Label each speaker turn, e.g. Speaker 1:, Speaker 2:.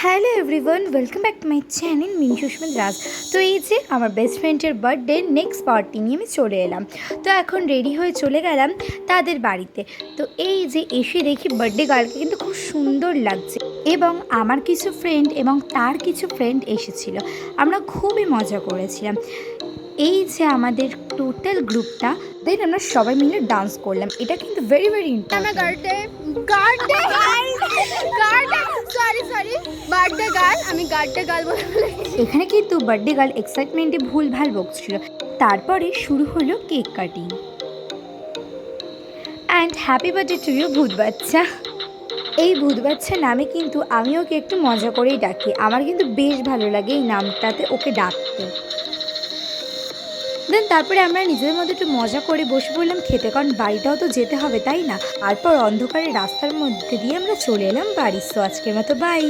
Speaker 1: Hello everyone, welcome back to my channel Mini Susmit Raj. তো এই যে আমার বেস্ট ফ্রেন্ডের বার্থডে নেক্সট পার্টি নিয়ে আমি চলে এলাম। তো এখন রেডি হয়ে চলে গেলাম তাদের বাড়িতে। তো এই যে এসে দেখি বার্থডে গার্লকে কিন্তু খুব সুন্দর লাগছে এবং আমার কিছু ফ্রেন্ড এবং তার কিছু ফ্রেন্ড এসেছিল। আমরা খুবই মজা করেছিলাম। এই যে আমাদের টোটাল গ্রুপটা দেন আমরা সবাই মিলে ডান্স করলাম। এটা কিন্তু ভেরি ভেরি
Speaker 2: আমার
Speaker 1: ইম্পর্টেন্ট।
Speaker 2: বার্থডে গার্ল আমি বার্থডে গার্ল বলে
Speaker 1: এখানে কিন্তু বার্থডে গার্ল এক্সাইটমেন্টে ভুলভাল বকছিল। তারপরে শুরু হলো cake cutting and happy birthday to you ভূত বাচ্চা। এই ভূত বাচ্চা নামে কিন্তু আমি ওকে একটু মজা করেই ডাকি। আমার কিন্তু বেশ ভালো লাগে এই নামটাতে ওকে ডাকতে। দেন তারপরে আমরা নিজেদের মধ্যে একটু মজা করে বসে পড়লাম খেতে, কারণ বাড়িটাও তো যেতে হবে তাই না। তারপর অন্ধকারে রাস্তার মধ্যে দিয়ে আমরা চলে এলাম বাড়ি। সো আজকের মতো বাই।